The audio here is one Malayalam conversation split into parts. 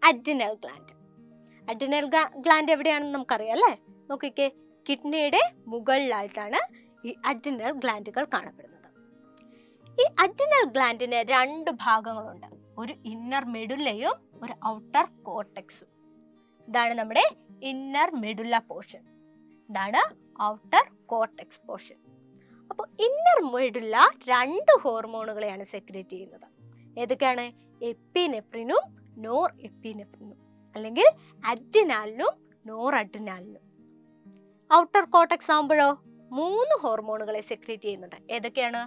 Adrenal gland. അഡ്രിനൽ ഗ്ലാൻഡ് എവിടെയാണെന്ന് നമുക്കറിയാം അല്ലേ? നോക്കിക്കേ, കിഡ്നിയുടെ മുകളിലായിട്ടാണ് ഈ അഡ്രിനൽ ഗ്ലാൻഡുകൾ കാണപ്പെടുന്നത്. ഈ അഡ്രിനൽ ഗ്ലാൻഡിന് 2 ഭാഗങ്ങളുണ്ട്, ഒരു ഇന്നർ മെഡുല്ലയും ഒരു ഔട്ടർ കോർട്ടെക്സും. ഇതാണ് നമ്മുടെ ഇന്നർ മെഡുല്ല പോർഷൻ, ഇതാണ് ഔട്ടർ കോർട്ടെക്സ് പോർഷൻ. അപ്പോൾ ഇന്നർ മെഡുല്ല 2 ഹോർമോണുകളെയാണ് സെക്രീറ്റ് ചെയ്യുന്നത്. ഏതൊക്കെയാണ്? എപ്പിനെഫ്രിനും നോർ എപ്പിനെഫ്രിനും, അല്ലെങ്കിൽ അഡ്രിനാലിനും നോർ അഡ്രിനാലിനും. ഔട്ടർ കോർട്ടെക്സ് ആകുമ്പോഴോ 3 ഹോർമോണുകളെ സെക്രീറ്റ് ചെയ്യുന്നുണ്ട്. ഏതൊക്കെയാണ്?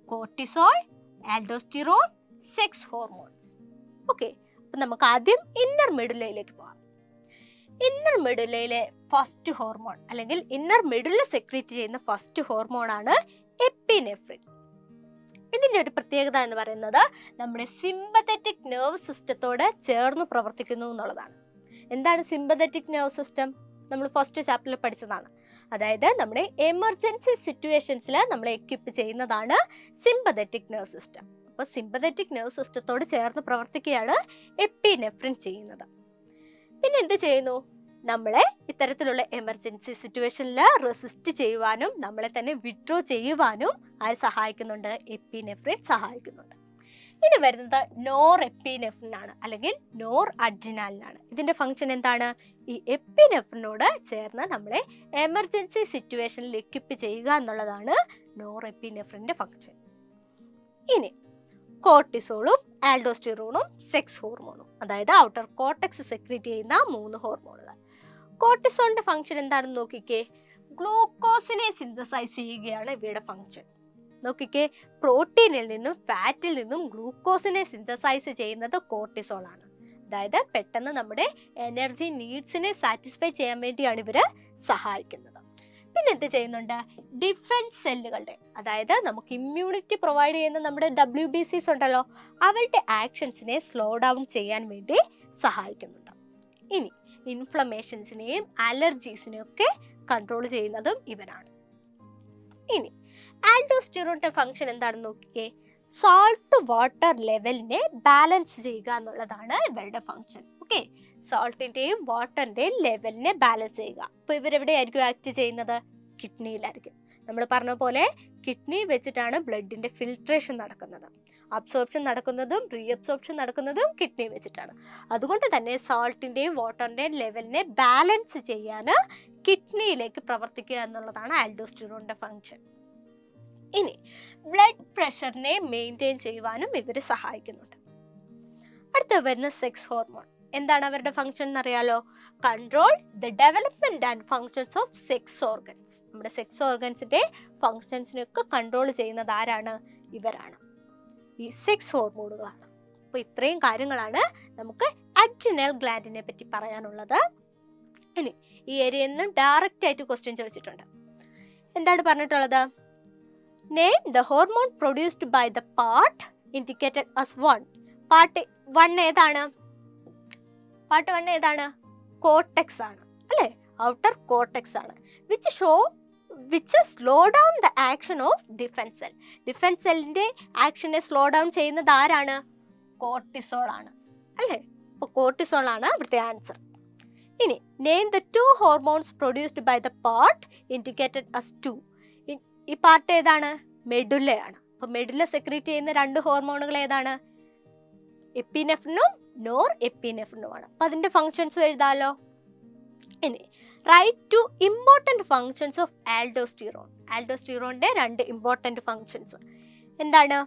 Cortisol, aldosterone, sex hormones. Okay, അപ്പൊ നമുക്ക് ആദ്യം ഇന്നർ മെഡുല്ലയിലേക്ക് പോകാം. ഇന്നർ മെഡുല്ലയിലെ ഫസ്റ്റ് ഹോർമോൺ, അല്ലെങ്കിൽ ഇന്നർ മെഡുല്ല സെക്രീറ്റ് ചെയ്യുന്ന ഫസ്റ്റ് ഹോർമോൺ ആണ് എപ്പിനെഫ്രിൻ. ഇതിന്റെ ഒരു പ്രത്യേകത എന്ന് പറയുന്നത് നമ്മുടെ സിമ്പത്തറ്റിക് നെർവ് സിസ്റ്റത്തോട് ചേർന്ന് പ്രവർത്തിക്കുന്നു എന്നുള്ളതാണ്. എന്താണ് സിമ്പത്തറ്റിക് നെർവ് സിസ്റ്റം? നമ്മൾ ഫസ്റ്റ് ചാപ്റ്ററിൽ പഠിച്ചതാണ്. അതായത് നമ്മുടെ എമർജൻസി സിറ്റുവേഷൻസിൽ നമ്മൾ എക്വിപ്പ് ചെയ്യുന്നതാണ് സിമ്പത്തറ്റിക് നെർവ് സിസ്റ്റം. അപ്പോൾ സിമ്പത്തറ്റിക് നെർവ് സിസ്റ്റത്തോട് ചേർന്ന് പ്രവർത്തിക്കുകയാണ് എപ്പിനെഫ്രിൻ ചെയ്യുന്നത്. പിന്നെ എന്ത് ചെയ്യുന്നു? നമ്മളെ ഇത്തരത്തിലുള്ള എമർജൻസി സിറ്റുവേഷനിൽ റെസിസ്റ്റ് ചെയ്യുവാനും നമ്മളെ തന്നെ വിഡ്രോ ചെയ്യുവാനും ആര് സഹായിക്കുന്നുണ്ട്? എപ്പിനെഫ്രിൻ സഹായിക്കുന്നുണ്ട്. ഇനി വരുന്നത് നോർ എപ്പിനെഫ്രിൻ ആണ്, അല്ലെങ്കിൽ നോർ അഡ്രിനാലിനാണ്. ഇതിന്റെ ഫംഗ്ഷൻ എന്താണ്? ഈ എപ്പിനെഫ്രിനോട് ചേർന്ന് നമ്മളെ എമർജൻസി സിറ്റുവേഷനിൽ എക്വിപ്പ് ചെയ്യുക എന്നുള്ളതാണ് നോർ എപ്പിനെഫ്രിന്റെ ഫംഗ്ഷൻ. ഇനി കോർട്ടിസോളും ആൽഡോസ്റ്റിറോണും സെക്സ് ഹോർമോണും, അതായത് ഔട്ടർ കോർട്ടെക്സ് സെക്രീറ്റ് ചെയ്യുന്ന 3 ഹോർമോണുകൾ. കോർട്ടിസോളിന്റെ ഫംഗ്ഷൻ എന്താണെന്ന് നോക്കിക്കേ, ഗ്ലൂക്കോസിനെ സിന്തസൈസ് ചെയ്യുകയാണ് ഇവയുടെ ഫംഗ്ഷൻ. നോക്കിക്കേ, പ്രോട്ടീനിൽ നിന്നും ഫാറ്റിൽ നിന്നും ഗ്ലൂക്കോസിനെ സിന്തസൈസ് ചെയ്യുന്നത് കോർട്ടിസോൾ ആണ്. അതായത് പെട്ടെന്ന് നമ്മുടെ എനർജി നീഡ്സിനെ സാറ്റിസ്ഫൈ ചെയ്യാൻ വേണ്ടിയാണ് ഇവര് സഹായിക്കുന്നത്. പിന്നെ എന്ത് ചെയ്യുന്നുണ്ട്? ഡിഫൻസ് സെല്ലുകളുടെ, അതായത് നമുക്ക് ഇമ്മ്യൂണിറ്റി പ്രൊവൈഡ് ചെയ്യുന്ന നമ്മുടെ WBCs ഉണ്ടല്ലോ, അവരുടെ ആക്ഷൻസിനെ സ്ലോ ഡൗൺ ചെയ്യാൻ വേണ്ടി സഹായിക്കുന്നുണ്ട്. ഇനി ഇൻഫ്ലമേഷൻസിനെയും അലർജീസിനെയും ഒക്കെ കൺട്രോൾ ചെയ്യുന്നതും ഇവരാണ്. ഇനി ആൽഡോസ്റ്റിറോണിന്റെ ഫംഗ്ഷൻ എന്താണെന്ന് നോക്കിക്കേ, സോൾട്ട് വാട്ടർ ലെവലിനെ ബാലൻസ് ചെയ്യുക എന്നുള്ളതാണ് ഇവരുടെ ഫംഗ്ഷൻ. ഓക്കെ, സോൾട്ടിന്റെയും വാട്ടറിന്റെയും ലെവലിനെ ബാലൻസ് ചെയ്യുക. അപ്പോൾ ഇവരെവിടെയായിരിക്കും ആക്ട് ചെയ്യുന്നത്? കിഡ്നിയിലായിരിക്കും. നമ്മൾ പറഞ്ഞ പോലെ കിഡ്നി വെച്ചിട്ടാണ് ബ്ലഡിന്റെ ഫിൽട്രേഷൻ നടക്കുന്നത്. അബ്സോർപ്ഷൻ നടക്കുന്നതും റീഅബ്സോർപ്ഷൻ നടക്കുന്നതും കിഡ്നി വെച്ചിട്ടാണ്. അതുകൊണ്ട് തന്നെ സോൾട്ടിന്റെയും വാട്ടറിന്റെയും ലെവലിനെ ബാലൻസ് ചെയ്യാൻ കിഡ്നിയിലേക്ക് പ്രവർത്തിക്കുക എന്നുള്ളതാണ് ആൽഡോസ്റ്റിറോണിന്റെ ഫംഗ്ഷൻ. ഇനി ബ്ലഡ് പ്രഷറിനെ മെയിൻറ്റെയിൻ ചെയ്യുവാനും ഇവർ സഹായിക്കുന്നുണ്ട്. അടുത്ത വരുന്ന സെക്സ് ഹോർമോൺ. എന്താണ് അവരുടെ ഫംഗ്ഷൻ എന്നറിയാലോ? Control the development and functions of sex organs. നമ്മുടെ സെക്സ് ഓർഗൻസിന്റെ ഫങ്ഷൻസിനൊക്കെ കൺട്രോൾ ചെയ്യുന്നത് ആരാണ്? ഇവരാണ്, ഈ സെക്സ് ഹോർമോണുകളാണ്. അപ്പോൾ ഇത്രയും കാര്യങ്ങളാണ് നമുക്ക് അഡ്രിനൽ ഗ്ലാൻഡിനെ പറ്റി പറയാനുള്ളത്. ഇനി ഈ ഏരിയയിൽ നിന്നും ഡയറക്റ്റ് ആയിട്ട് ക്വസ്റ്റ്യൻ ചോദിച്ചിട്ടുണ്ട്. എന്താണ് പറഞ്ഞിട്ടുള്ളത്? Name the hormone produced by the part indicated as 1. Part 1 ഏതാണ്? പാർട്ട് 1 ഏതാണ്? കോർട്ടെക്സ് ആണ് അല്ലേ? ഔട്ടർ കോർട്ടെക്സ് ആണ്. Which slow down the action of defence cell. Defence സെല്ലിന്റെ ആക്ഷനെ സ്ലോ ഡൗൺ ചെയ്യുന്നത് ആരാണ്? കോർട്ടിസോൾ ആണ് അല്ലേ? അപ്പോൾ കോർട്ടിസോൾ ആണ് ഇവിടുത്തെ ആൻസർ. ഇനി name the 2 hormones produced by the part indicated as 2. ഈ പാർട്ട് ഏതാണ്? മെഡുല്ലയാണ്. അപ്പോൾ മെഡുല്ല സെക്രീറ്റ് ചെയ്യുന്ന 2 ഹോർമോണുകൾ ഏതാണ്? എപ്പിനെഫ്രിനും നോർ എപ്പിനെഫ്രിനുമാണ്. അപ്പോൾ അതിന്റെ ഫങ്ഷൻസ് എഴുതാലോ. ഇനി write two important functions of aldosterone. ആൽഡോസ്റ്റിറോണിന്റെ 2 ഇമ്പോർട്ടൻറ്റ് ഫങ്ഷൻസ് എന്താണ്?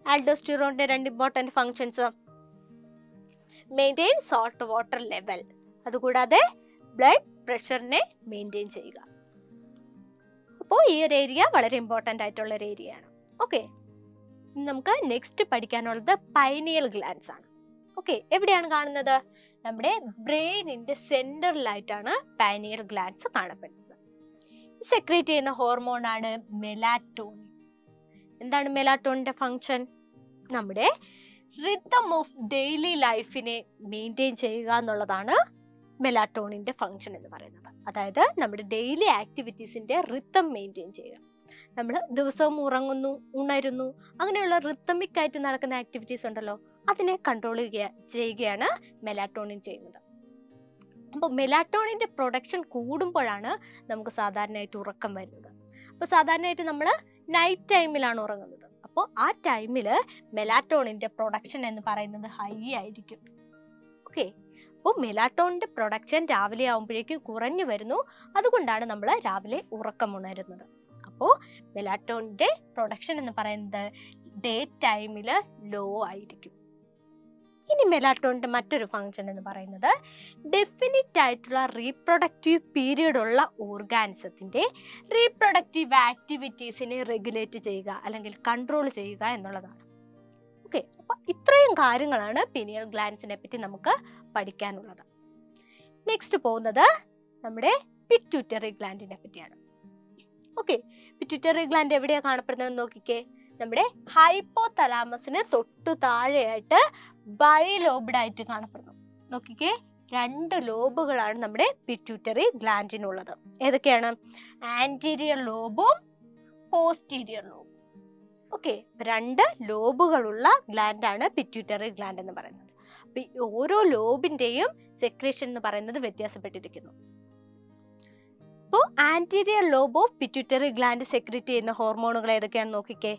ആൽഡോസ്റ്റിറോണിന്റെ 2 important functions: maintain salt water level, അതുകൂടാതെ ബ്ലഡ് പ്രഷറിനെ മെയിൻറ്റെയിൻ ചെയ്യുക. അപ്പോൾ ഈ ഒരു ഏരിയ വളരെ ഇമ്പോർട്ടൻ്റ് ആയിട്ടുള്ള ഒരു ഏരിയ ആണ്. ഓക്കെ, നമുക്ക് നെക്സ്റ്റ് പഠിക്കാനുള്ളത് പൈനിയൽ ഗ്ലാൻഡ്സ് ആണ്. ഓക്കെ, എവിടെയാണ് കാണുന്നത്? നമ്മുടെ ബ്രെയിനിന്റെ സെന്ററിലായിട്ടാണ് പൈനിയൽ ഗ്ലാൻഡ്സ് കാണപ്പെടുന്നത്. സെക്രീറ്റ് ചെയ്യുന്ന ഹോർമോൺ ആണ് മെലാറ്റോണിൻ. എന്താണ് മെലാറ്റോണിന്റെ ഫങ്ഷൻ? നമ്മുടെ റിതം ഓഫ് ഡെയിലി ലൈഫിനെ മെയിൻറ്റെയിൻ ചെയ്യുക എന്നുള്ളതാണ് മെലാറ്റോണിന്റെ ഫങ്ഷൻ എന്ന് പറയുന്നത്. അതായത് നമ്മുടെ ഡെയിലി ആക്ടിവിറ്റീസിന്റെ റിതം മെയിൻറ്റെയിൻ ചെയ്യുക. നമ്മൾ ദിവസവും ഉറങ്ങുന്നു, ഉണരുന്നു, അങ്ങനെയുള്ള റിത്തമിക് ആയിട്ട് നടക്കുന്ന ആക്ടിവിറ്റീസ് ഉണ്ടല്ലോ, അതിനെ കൺട്രോൾ ചെയ്യുകയാണ് മെലാറ്റോണിൻ ചെയ്യുന്നത്. അപ്പോൾ മെലാറ്റോണിൻ്റെ പ്രൊഡക്ഷൻ കൂടുമ്പോഴാണ് നമുക്ക് സാധാരണയായിട്ട് ഉറക്കം വരുന്നത്. അപ്പോൾ സാധാരണയായിട്ട് നമ്മൾ നൈറ്റ് ടൈമിലാണ് ഉറങ്ങുന്നത്. അപ്പോൾ ആ ടൈമിൽ മെലാറ്റോണിൻ്റെ പ്രൊഡക്ഷൻ എന്ന് പറയുന്നത് ഹൈ ആയിരിക്കും. ഓക്കെ, അപ്പോൾ മെലാറ്റോണിൻ്റെ പ്രൊഡക്ഷൻ രാവിലെ ആകുമ്പോഴേക്കും കുറഞ്ഞു വരുന്നു. അതുകൊണ്ടാണ് നമ്മൾ രാവിലെ ഉറക്കം ഉണരുന്നത്. അപ്പോൾ മെലാറ്റോണിൻ്റെ പ്രൊഡക്ഷൻ എന്ന് പറയുന്നത് ഡേ ടൈമിൽ ലോ ആയിരിക്കും. ഇനി മെലാറ്റോണിൻ്റെ മറ്റൊരു ഫങ്ഷൻ എന്ന് പറയുന്നത് ഡെഫിനിറ്റ് ആയിട്ടുള്ള റീപ്രൊഡക്റ്റീവ് പീരീഡ് ഉള്ള ഓർഗാനിസത്തിൻ്റെ റീപ്രൊഡക്റ്റീവ് ആക്ടിവിറ്റീസിനെ റെഗുലേറ്റ് ചെയ്യുക അല്ലെങ്കിൽ കൺട്രോൾ ചെയ്യുക എന്നുള്ളതാണ്. ഓക്കെ, അപ്പോൾ ഇത്രയും കാര്യങ്ങളാണ് പീനിയൽ ഗ്ലാൻഡ്സിനെ പറ്റി നമുക്ക് പഠിക്കാനുള്ളത്. നെക്സ്റ്റ് പോകുന്നത് നമ്മുടെ പിറ്റ്യൂട്ടറി ഗ്ലാൻഡിനെ പറ്റിയാണ്. ഓക്കെ, പിറ്റ്യൂട്ടറി ഗ്ലാൻഡ് എവിടെയാണ് കാണപ്പെടുന്നതെന്ന് നോക്കിക്കേ. നമ്മുടെ ഹൈപ്പോതലാമസിന് തൊട്ടു താഴെയായിട്ട് ബൈലോബ്ഡായിട്ട് കാണപ്പെടുന്നു. നോക്കിക്കേ, 2 ലോബുകളാണ് നമ്മുടെ പിറ്റ്യൂട്ടറി ഗ്ലാൻഡിനുള്ളത്. ഏതൊക്കെയാണ്? ആന്റീരിയർ ലോബും പോസ്റ്റീരിയർ ലോബും. ഓക്കെ, 2 ലോബുകളുള്ള ഗ്ലാൻഡാണ് പിറ്റ്യൂട്ടറി ഗ്ലാൻഡ് എന്ന് പറയുന്നത്. അപ്പൊ ഓരോ ലോബിന്റെയും സെക്രീഷൻ എന്ന് പറയുന്നത് വ്യത്യാസപ്പെട്ടിരിക്കുന്നു. അപ്പോൾ anterior lobe of pituitary gland secrete ചെയ്യുന്ന ഹോർമോണുകൾ ഏതൊക്കെയാണെന്ന് നോക്കിക്കേ.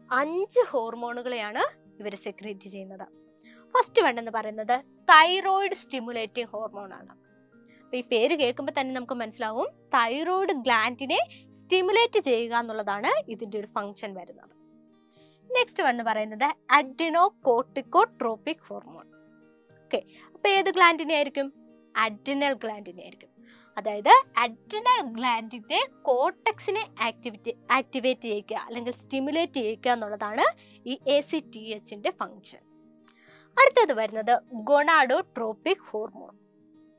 5 ഹോർമോണുകളെയാണ് ഇവർ സെക്രീറ്റ് ചെയ്യുന്നത്. ഫസ്റ്റ് വൺ എന്ന് പറയുന്നത് തൈറോയിഡ് സ്റ്റിമുലേറ്റിംഗ് ഹോർമോൺ ആണ്. അപ്പൊ ഈ പേര് കേൾക്കുമ്പോൾ തന്നെ നമുക്ക് മനസ്സിലാവും തൈറോയിഡ് ഗ്ലാൻഡിനെ സ്റ്റിമുലേറ്റ് ചെയ്യുക എന്നുള്ളതാണ് ഇതിന്റെ ഒരു ഫംഗ്ഷൻ വരുന്നത്. നെക്സ്റ്റ് വൺ എന്ന് പറയുന്നത് അഡ്രിനോകോർട്ടിക്കോട്രോപിക് ഹോർമോൺ. ഓക്കെ, അപ്പൊ ഏത് ഗ്ലാൻഡിനെ ആയിരിക്കും? അഡ്രിനൽ ഗ്ലാൻഡിനെ ആയിരിക്കും. അതായത് അഡ്രിനൽ ഗ്ലാൻഡിന്റെ കോർട്ടെക്സിനെ ആക്ടിവേറ്റ് ചെയ്യിക്കുക അല്ലെങ്കിൽ സ്റ്റിമുലേറ്റ് ചെയ്യിക്കുക എന്നുള്ളതാണ് ഈ ACTHന്റെ ഫംഗ്ഷൻ. അടുത്തത് വരുന്നത് ഗൊണാഡോട്രോപിക് ഹോർമോൺ.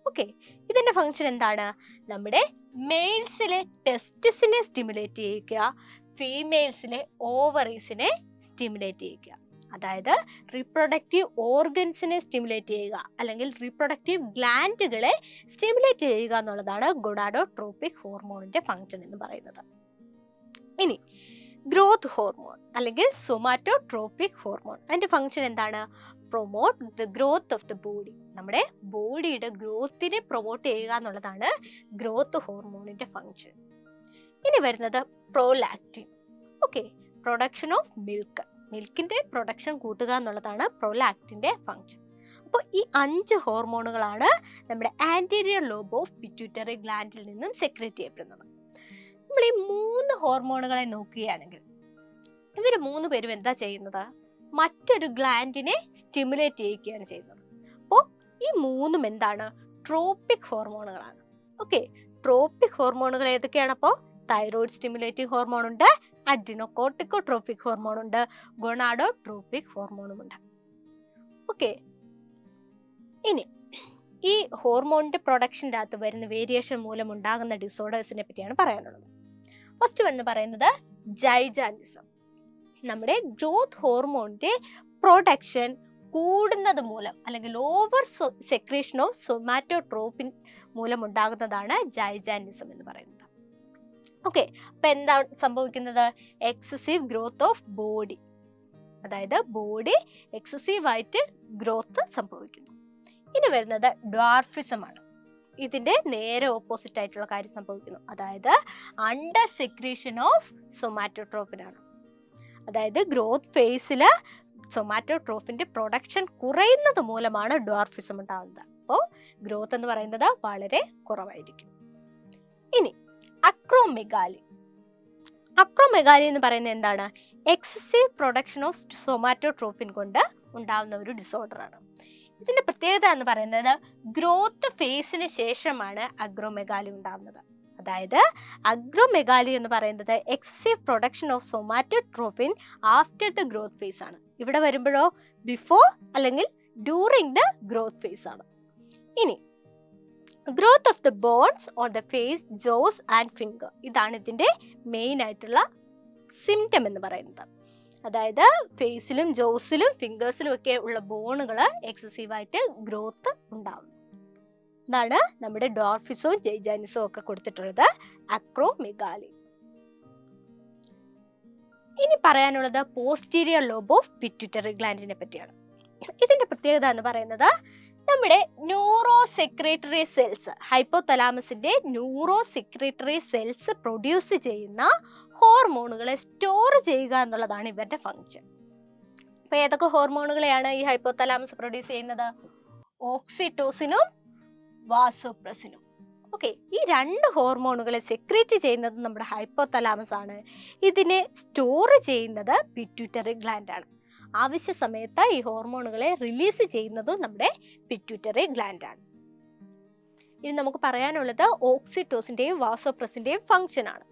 ഓക്കെ, ഇതിന്റെ ഫംഗ്ഷൻ എന്താണ്? നമ്മുടെ മെയിൽസിലെ ടെസ്റ്റിസിനെ സ്റ്റിമുലേറ്റ് ചെയ്യിക്കുക, ഫീമെയിൽസിലെ ഓവറീസിനെ സ്റ്റിമുലേറ്റ് ചെയ്യിക്കുക. അതായത് റീപ്രൊഡക്റ്റീവ് ഓർഗൻസിനെ സ്റ്റിമുലേറ്റ് ചെയ്യുക അല്ലെങ്കിൽ റീപ്രൊഡക്റ്റീവ് ഗ്ലാൻഡുകളെ സ്റ്റിമുലേറ്റ് ചെയ്യുക എന്നുള്ളതാണ് ഗൊണാഡോട്രോപിക് ഹോർമോണിന്റെ ഫംഗ്ഷൻ എന്ന് പറയുന്നത്. ഇനി ഗ്രോത്ത് ഹോർമോൺ അല്ലെങ്കിൽ സൊമാറ്റോട്രോപിക് ഹോർമോൺ, അതിന്റെ ഫംഗ്ഷൻ എന്താണ്? Promote the growth of the body. നമ്മുടെ ബോഡിയുടെ ഗ്രോത്തിനെ പ്രൊമോട്ട് ചെയ്യുക എന്നുള്ളതാണ് ഗ്രോത്ത് ഹോർമോണിന്റെ ഫംഗ്ഷൻ. ഇനി വരുന്നത് പ്രോലാക്റ്റിൻ. ഓക്കെ, പ്രൊഡക്ഷൻ ഓഫ് മിൽക്കിന്റെ പ്രൊഡക്ഷൻ കൂട്ടുക എന്നുള്ളതാണ് പ്രോലാക്റ്റിന്റെ ഫംഗ്ഷൻ. അപ്പോൾ ഈ 5 ഹോർമോണുകളാണ് നമ്മുടെ ആന്റീരിയർ ലോബ് ഓഫ് പിറ്റ്യൂട്ടറി ഗ്ലാൻഡിൽ നിന്നും സെക്രീറ്റ് ചെയ്യപ്പെടുന്നത്. നമ്മൾ ഈ 3 ഹോർമോണുകളെ നോക്കുകയാണെങ്കിൽ ഇവർ 3 പേരും എന്താ ചെയ്യുന്നത്? മറ്റൊരു ഗ്ലാൻഡിനെ സ്റ്റിമുലേറ്റ് ചെയ്യുകയാണ് ചെയ്യുന്നത്. അപ്പോൾ ഈ 3ഉം എന്താണ്? ട്രോപ്പിക് ഹോർമോണുകളാണ്. ഓക്കെ, ട്രോപ്പിക് ഹോർമോണുകൾ ഏതൊക്കെയാണ്? അപ്പോൾ തൈറോയിഡ് സ്റ്റിമുലേറ്റിംഗ് ഹോർമോൺ ഉണ്ട്, അഡ്രിനോകോർട്ടിക്കോട്രോപിക് ഹോർമോൺ ഉണ്ട്, ഗൊണാഡോട്രോപിക് ഹോർമോണും ഉണ്ട്. ഓക്കെ, ഇനി ഈ ഹോർമോണിന്റെ പ്രൊഡക്ഷൻ്റെ അകത്ത് വരുന്ന വേരിയേഷൻ മൂലം ഉണ്ടാകുന്ന ഡിസോർഡേഴ്സിനെ പറ്റിയാണ് പറയാനുള്ളത്. ഫസ്റ്റ് വൺ എന്ന് പറയുന്നത് ജൈജാനിസം. നമ്മുടെ ഗ്രോത്ത് ഹോർമോണിന്റെ പ്രൊഡക്ഷൻ കൂടുന്നത് മൂലം അല്ലെങ്കിൽ ഓവർ സെക്രീഷൻ ഓഫ് സൊമാറ്റോട്രോപിൻ മൂലം ഉണ്ടാകുന്നതാണ് ജൈജാനിസം എന്ന് പറയുന്നത്. ഓക്കെ, അപ്പൊ എന്താ സംഭവിക്കുന്നത്? എക്സസീവ് ഗ്രോത്ത് ഓഫ് ബോഡി, അതായത് ബോഡി എക്സസീവ് ആയിട്ട് ഗ്രോത്ത് സംഭവിക്കുന്നു. ഇനി വരുന്നത് ഡ്വാർഫിസം ആണ്. ഇതിന്റെ നേരെ ഓപ്പോസിറ്റ് ആയിട്ടുള്ള കാര്യം സംഭവിക്കുന്നു. അതായത് അണ്ടർ സെക്രീഷൻ ഓഫ് സൊമാറ്റോട്രോപിൻ ആണ്. അതായത് ഗ്രോത്ത് ഫേസിൽ സൊമാറ്റോട്രോഫിന്റെ പ്രൊഡക്ഷൻ കുറയുന്നത് മൂലമാണ് ഡ്വാർഫിസം ഉണ്ടാകുന്നത്. അപ്പോൾ ഗ്രോത്ത് എന്ന് പറയുന്നത് വളരെ കുറവായിരിക്കും. ഇനി അക്രോമെഗാലി. അക്രോമെഗാലി എന്ന് പറയുന്നത് എന്താണ്? എക്സസീവ് പ്രൊഡക്ഷൻ ഓഫ് സൊമാറ്റോട്രോഫിൻ കൊണ്ട് ഉണ്ടാകുന്ന ഒരു ഡിസോർഡർ ആണ്. ഇതിന്റെ പ്രത്യേകത എന്ന് പറയുന്നത് ഗ്രോത്ത് ഫേസിന് ശേഷമാണ് അക്രോമെഗാലി ഉണ്ടാകുന്നത്. അതായത് അക്രോമെഗാലി എന്ന് പറയുന്നത് excessive production of somatotrophin after the growth phase ആണ്. ഇവിടെ വരുമ്പോഴോ ബിഫോർ അല്ലെങ്കിൽ ഡ്യൂറിങ് ദ ഗ്രോത്ത് ഫേസ് ആണ്. ഇനി growth of the bones on the face, jaws and finger, ഇതാണ് ഇതിന്റെ മെയിൻ ആയിട്ടുള്ള സിംറ്റം എന്ന് പറയുന്നത്. അതായത് ഫേസിലും ജോസിലും ഫിംഗേഴ്സിലും ഒക്കെ ഉള്ള ബോണുകൾ എക്സസീവായിട്ട് ഗ്രോത്ത് ഉണ്ടാവുന്നു. ഇതാണ് നമ്മുടെ ഡോർഫിസവും ജൈജാനിസവും ഒക്കെ കൊടുത്തിട്ടുള്ളത് അക്രോമെഗാലി. പറയാനുള്ളത് പോസ്റ്റീരിയർ ലോബ് ഓഫ് പിറ്റ്യൂട്ടറി ഗ്ലാൻഡിനെ പറ്റിയാണ്. ഇതിന്റെ പ്രത്യേകത എന്ന് പറയുന്നത് നമ്മുടെ ന്യൂറോ സെക്രട്ടറി സെൽസ്, ഹൈപ്പോതലാമസിന്റെ ന്യൂറോ സെക്രട്ടറി സെൽസ് പ്രൊഡ്യൂസ് ചെയ്യുന്ന ഹോർമോണുകളെ സ്റ്റോർ ചെയ്യുക എന്നുള്ളതാണ് ഇവരുടെ ഫങ്ഷൻ. അപ്പൊ ഏതൊക്കെ ഹോർമോണുകളെയാണ് ഈ ഹൈപ്പോതലാമസ് പ്രൊഡ്യൂസ് ചെയ്യുന്നത്? ഓക്സിറ്റോസിനും വാസോപ്രസിനും. ഓക്കെ, ഈ രണ്ട് ഹോർമോണുകളെ സെക്രീറ്റ് ചെയ്യുന്നത് നമ്മുടെ ഹൈപ്പോതലാമസ് ആണ്. ഇതിനെ സ്റ്റോർ ചെയ്യുന്നത് പിറ്റ്യൂട്ടറി ഗ്ലാൻഡ് ആണ്. ആവശ്യ സമയത്ത് ഈ ഹോർമോണുകളെ റിലീസ് ചെയ്യുന്നതും നമ്മുടെ പിറ്റ്യൂട്ടറി ഗ്ലാൻഡ് ആണ്. ഇനി നമുക്ക് പറയാനുള്ളത് ഓക്സിറ്റോസിന്റെയും വാസോപ്രസിന്റെയും ഫംഗ്ഷൻ ആണ്.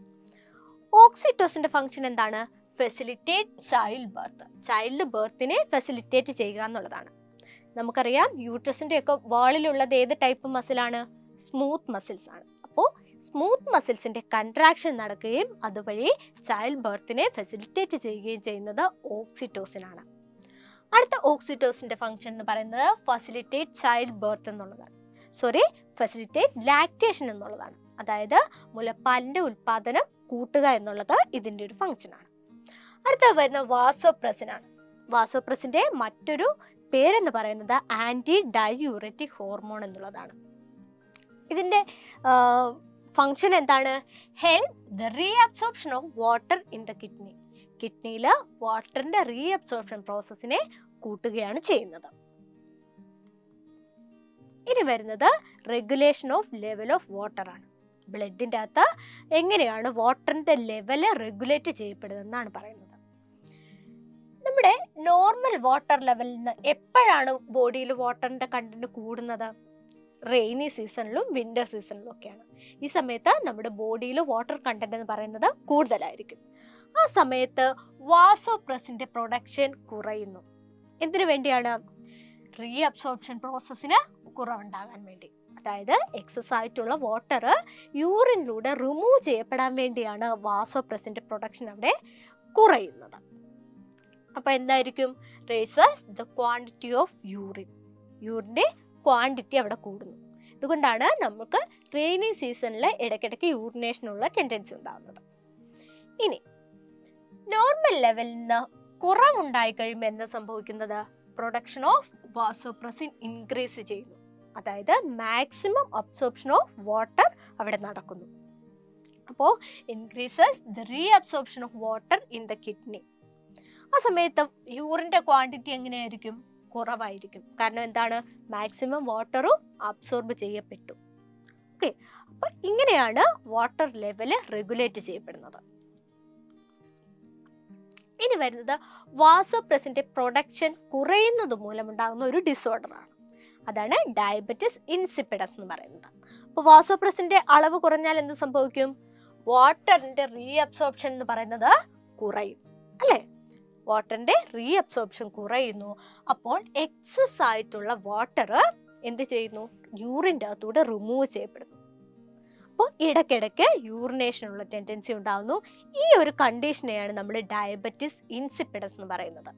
ഓക്സിറ്റോസിന്റെ ഫംഗ്ഷൻ എന്താണ്? Facilitate child birth. ചൈൽഡ് ബർത്തിനെ ഫെസിലിറ്റേറ്റ് ചെയ്യുക എന്നുള്ളതാണ്. നമുക്കറിയാം യൂട്രസിന്റെ ഒക്കെ വാളിലുള്ളത് ഏത് ടൈപ്പ് മസിലാണ്? സ്മൂത്ത് മസിൽസ് ആണ്. അപ്പോൾ സ്മൂത്ത് മസിൽസിന്റെ കൺട്രാക്ഷൻ നടക്കുകയും അതുവഴി ചൈൽഡ് ബർത്തിനെ ഫെസിലിറ്റേറ്റ് ചെയ്യുകയും ചെയ്യുന്നത് ഓക്സിറ്റോസിൻ ആണ്. അടുത്ത ഓക്സിറ്റോസിന്റെ ഫംഗ്ഷൻ എന്ന് പറയുന്നത് ഫെസിലിറ്റേറ്റ് ചൈൽഡ് ബർത്ത് എന്നുള്ളതാണ്. ഫെസിലിറ്റേറ്റ് ലാക്ടേഷൻ എന്നുള്ളതാണ്. അതായത് മുലപ്പാലിന്റെ ഉൽപാദനം കൂട്ടുക എന്നുള്ളത് ഇതിന്റെ ഒരു ഫംഗ്ഷൻ ആണ്. അടുത്ത വരുന്ന വാസോപ്രസിൻ ആണ്. വാസോപ്രസിന്റെ മറ്റൊരു പേരെന്ന് പറയുന്നത് ആന്റി ഡയൂററ്റിക് ഹോർമോൺ എന്നുള്ളതാണ്. ഇതിന്റെ ഫംഗ്ഷൻ എന്താണ്? Help the reabsorption of water in the kidney. കിഡ്നിയിൽ വാട്ടറിന്റെ റീഅബ്സോർപ്ഷൻ പ്രോസസ്സിനെ കൂട്ടുകയാണ് ചെയ്യുന്നത്. ഇനി വരുന്നത് regulation of level of water ആണ്. ബ്ലഡിന്റെ അകത്ത് എങ്ങനെയാണ് വാട്ടറിന്റെ ലെവല് റെഗുലേറ്റ് ചെയ്യപ്പെടുന്നതെന്നാണ് പറയുന്നത്. നമ്മുടെ നോർമൽ വാട്ടർ ലെവലിൽ നിന്ന് എപ്പോഴാണ് ബോഡിയിൽ വാട്ടറിന്റെ കണ്ടന്റ് കൂടുന്നത്? റെയിനി സീസണിലും വിന്റർ സീസണിലും ഒക്കെയാണ്. ഈ സമയത്ത് നമ്മുടെ ബോഡിയിൽ വാട്ടർ കണ്ടന്റ് എന്ന് പറയുന്നത് കൂടുതലായിരിക്കും. ആ സമയത്ത് വാസോപ്രസിന്റെ പ്രൊഡക്ഷൻ കുറയുന്നു. എന്തിനു വേണ്ടിയാണ്? റീഅബ്സോർപ്ഷൻ പ്രോസസ്സിന് കുറവുണ്ടാകാൻ വേണ്ടി. അതായത് എക്സസ് ആയിട്ടുള്ള വാട്ടർ യൂറിനിലൂടെ റിമൂവ് ചെയ്യപ്പെടാൻ വേണ്ടിയാണ് വാസോപ്രസിന്റെ പ്രൊഡക്ഷൻ അവിടെ കുറയുന്നത്. അപ്പൊ എന്തായിരിക്കും? Raises the quantity of urine. യൂറിന്റെ ക്വാണ്ടിറ്റി അവിടെ കൂടുന്നു. ഇതുകൊണ്ടാണ് നമുക്ക് റെയിനി സീസണിൽ ഇടയ്ക്കിടയ്ക്ക് യൂറിനേഷനുള്ള ടെൻഡൻസി ഉണ്ടാകുന്നത്. ഇനി നോർമൽ ലെവലിൽ നിന്ന് കുറവുണ്ടായി കഴിയുമ്പോൾ എന്താ സംഭവിക്കുന്നത്? പ്രൊഡക്ഷൻ ഓഫ് വാസോപ്രസിൻ ഇൻക്രീസ് ചെയ്യുന്നു. അതായത് മാക്സിമം അബ്സോർപ്ഷൻ ഓഫ് വാട്ടർ അവിടെ നടക്കുന്നു. അപ്പോൾ increases the reabsorption of water in the kidney. ആ സമയത്ത് യൂറിന്റെ ക്വാണ്ടിറ്റി എങ്ങനെയായിരിക്കും? കുറവായിരിക്കും. കാരണം എന്താണ്? മാക്സിമം വാട്ടറും അബ്സോർബ് ചെയ്യപ്പെട്ടു. ഓക്കെ, അപ്പൊ ഇങ്ങനെയാണ് വാട്ടർ ലെവല് റെഗുലേറ്റ് ചെയ്യപ്പെടുന്നത്. ഇനി വരുന്നത് വാസോപ്രസിന്റെ പ്രൊഡക്ഷൻ കുറയുന്നത് മൂലമുണ്ടാകുന്ന ഒരു ഡിസോർഡർ ആണ്. അതാണ് ഡയബറ്റിസ് ഇൻസിപ്പിഡസ് എന്ന് പറയുന്നത്. അപ്പോൾ വാസോപ്രസിന്റെ അളവ് കുറഞ്ഞാൽ എന്ത് സംഭവിക്കും? വാട്ടറിന്റെ റീഅബ്സോർപ്ഷൻ എന്ന് പറയുന്നത് കുറയും, അല്ലേ? വാട്ടറിന്റെ റീഅബ്സോർപ്ഷൻ കുറയുന്നു. അപ്പോൾ എക്സസ് ആയിട്ടുള്ള വാട്ടർ എന്ത് ചെയ്യുന്നു? യൂറിൻ്റെ അകത്തൂടെ റിമൂവ് ചെയ്യപ്പെടുന്നു. അപ്പോൾ ഇടയ്ക്കിടയ്ക്ക് യൂറിനേഷനുള്ള ടെൻഡൻസി ഉണ്ടാകുന്നു. ഈ ഒരു കണ്ടീഷനെയാണ് നമ്മൾ ഡയബറ്റിസ് ഇൻസിപ്പിഡസ് എന്ന് പറയുന്നത്.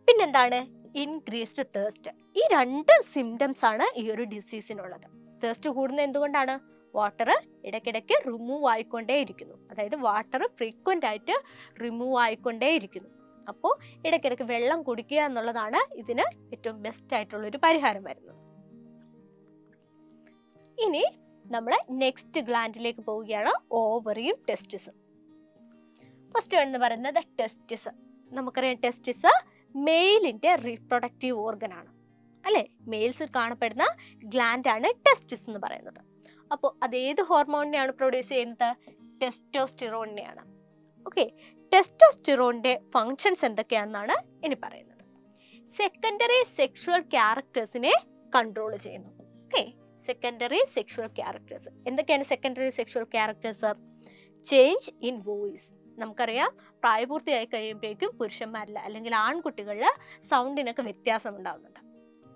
പിന്നെന്താണ്? Increased thirst. ഈ രണ്ട് സിംറ്റംസ് ആണ് ഈ ഒരു ഡിസീസിനുള്ളത്. തേഴ്സ്റ്റ് കൂടുന്നത് എന്തുകൊണ്ടാണ്? വാട്ടർ ഇടയ്ക്കിടയ്ക്ക് റിമൂവ് ആയിക്കൊണ്ടേയിരിക്കുന്നു. അതായത് വാട്ടർ ഫ്രീക്വൻ്റ് ആയിട്ട് റിമൂവ് ആയിക്കൊണ്ടേയിരിക്കുന്നു. അപ്പോൾ ഇടയ്ക്കിടയ്ക്ക് വെള്ളം കുടിക്കുക എന്നുള്ളതാണ് ഇതിന് ഏറ്റവും ബെസ്റ്റ് ആയിട്ടുള്ളൊരു പരിഹാരം വരുന്നത്. ഇനി നമ്മൾ നെക്സ്റ്റ് ഗ്ലാൻഡിലേക്ക് പോവുകയാണ്, ഓവറിയും ടെസ്റ്റിസും. ഫസ്റ്റ് എന്ന് പറയുന്നത് ടെസ്റ്റിസ്. നമുക്കറിയാം ടെസ്റ്റിസ് മെയിലിന്റെ റീപ്രൊഡക്റ്റീവ് ഓർഗൻ ആണ്, അല്ലെ? മെയിൽസിൽ കാണപ്പെടുന്ന ഗ്ലാൻഡ് ആണ് ടെസ്റ്റിസ് എന്ന് പറയുന്നത്. അപ്പോൾ അത് ഏത് ഹോർമോണിനെയാണ് പ്രൊഡ്യൂസ് ചെയ്യുന്നത്? ടെസ്റ്റോസ്റ്റിറോണിനെയാണ്. ഓക്കെ, ടെസ്റ്റോസ്റ്റിറോണിന്റെ ഫങ്ഷൻസ് എന്തൊക്കെയാണെന്നാണ് ഇനി പറയുന്നത്. സെക്കൻഡറി സെക്ഷുവൽ ക്യാരക്ടേഴ്സിനെ കൺട്രോൾ ചെയ്യുന്നു. ഓക്കെ, സെക്കൻഡറി സെക്ഷുവൽ ക്യാരക്ടേഴ്സ് എന്തൊക്കെയാണ്? Secondary sexual characters change in voice. നമുക്കറിയാം പ്രായപൂർത്തിയായി കഴിയുമ്പോഴേക്കും പുരുഷന്മാരിൽ അല്ലെങ്കിൽ ആൺകുട്ടികളിൽ സൗണ്ടിനൊക്കെ വ്യത്യാസം ഉണ്ടാകുന്നുണ്ട്.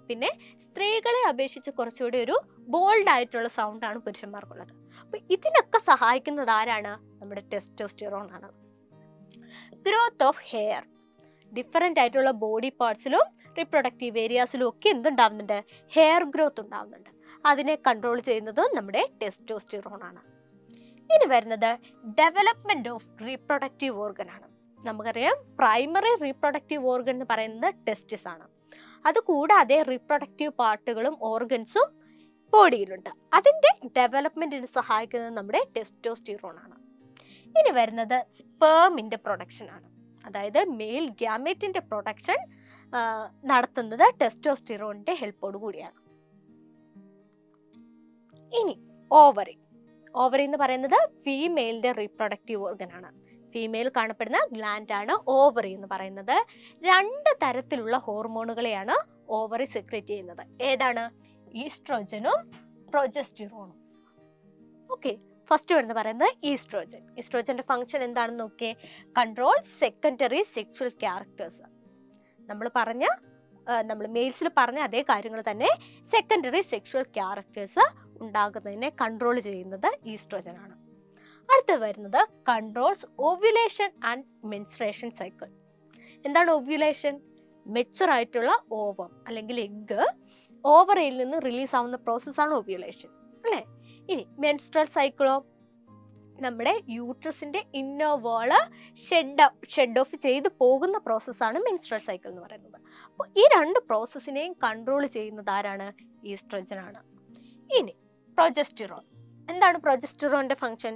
പിന്നെ സ്ത്രീകളെ അപേക്ഷിച്ച് കുറച്ചുകൂടി ഒരു ബോൾഡ് ആയിട്ടുള്ള സൗണ്ടാണ് പുരുഷന്മാർക്കുള്ളത്. അപ്പൊ ഇതിനൊക്കെ സഹായിക്കുന്നത് ആരാണ്? നമ്മുടെ ടെസ്റ്റോസ്റ്റിറോൺ ആണ്. Growth of hair. ഡിഫറെൻ്റ് ആയിട്ടുള്ള ബോഡി പാർട്സിലും റീപ്രൊഡക്റ്റീവ് ഏരിയാസിലും ഒക്കെ എന്തുണ്ടാവുന്നുണ്ട്? ഹെയർ ഗ്രോത്ത് ഉണ്ടാവുന്നുണ്ട്. അതിനെ കൺട്രോൾ ചെയ്യുന്നത് നമ്മുടെ ടെസ്റ്റോസ്റ്റിറോൺ ആണ്. ഇനി വരുന്നത് ഡെവലപ്മെന്റ് ഓഫ് റീപ്രൊഡക്റ്റീവ് ഓർഗൻ ആണ്. നമുക്കറിയാം പ്രൈമറി റീപ്രൊഡക്റ്റീവ് ഓർഗൻ എന്ന് പറയുന്നത് ടെസ്റ്റിസ് ആണ്. അതുകൂടാതെ റീപ്രൊഡക്റ്റീവ് പാർട്ടുകളും ഓർഗൻസും ബോഡിയിലുണ്ട്. അതിൻ്റെ ഡെവലപ്മെന്റിന് സഹായിക്കുന്നത് നമ്മുടെ ടെസ്റ്റോസ്റ്റിറോൺ ആണ്. ഇനി വരുന്നത് സ്പേമിന്റെ പ്രൊഡക്ഷൻ ആണ്. അതായത് മെയിൽ ഗ്യാമേറ്റിന്റെ പ്രൊഡക്ഷൻ നടത്തുന്നത് ടെസ്റ്റോസ്റ്റിറോണിന്റെ ഹെൽപ്പോട് കൂടിയാണ്. ഇനി ഓവറി എന്ന് പറയുന്നത് ഫീമെയിലിന്റെ റീപ്രൊഡക്റ്റീവ് ഓർഗൻ ആണ്. ഫീമെയിൽ കാണപ്പെടുന്ന ഗ്ലാൻഡ് ആണ് ഓവറി എന്ന് പറയുന്നത്. 2 തരത്തിലുള്ള ഹോർമോണുകളെയാണ് ഓവറി സെക്രീറ്റ് ചെയ്യുന്നത്. ഏതാണ്? ഈസ്ട്രോജനും പ്രൊജസ്റ്റിറോണും. ഓക്കെ, ഫസ്റ്റ് വരുന്നത് പറയുന്നത് ഈസ്ട്രോജൻ. ഈസ്ട്രോജന്റെ ഫംഗ്ഷൻ എന്താണെന്ന് നോക്കിയേ. Control secondary sexual characters. നമ്മൾ മെയിൽസിൽ പറഞ്ഞ അതേ കാര്യങ്ങൾ തന്നെ സെക്കൻഡറി സെക്ഷൽ ക്യാരക്ടേഴ്സ് ഉണ്ടാകുന്നതിനെ കൺട്രോൾ ചെയ്യുന്നത് ഈസ്ട്രോജൻ ആണ്. അടുത്ത് വരുന്നത് controls ovulation and menstruation cycle. എന്താണ് ഓവുലേഷൻ? മെച്ചുർ ആയിട്ടുള്ള ഓവം അല്ലെങ്കിൽ എഗ്ഗ് ഓവറിയിൽ നിന്ന് റിലീസ് ആവുന്ന പ്രോസസ്സാണ് ഓവുലേഷൻ, അല്ലേ? ഇനി മെൻസ്ട്രൽ സൈക്കിളോ, നമ്മുടെ യൂട്രസിന്റെ ഇന്നർ വാള് ഷെഡ് ഓഫ് ചെയ്ത് പോകുന്ന പ്രോസസ്സാണ് മെൻസ്ട്രൽ സൈക്കിൾ എന്ന് പറയുന്നത്. അപ്പോൾ ഈ 2 പ്രോസസ്സിനെയും കൺട്രോൾ ചെയ്യുന്നത് ആരാണ്? ഈസ്ട്രോജൻ ആണ്. ഇനി പ്രൊജസ്റ്റിറോൺ. എന്താണ് പ്രൊജസ്റ്റിറോണിന്റെ ഫംഗ്ഷൻ?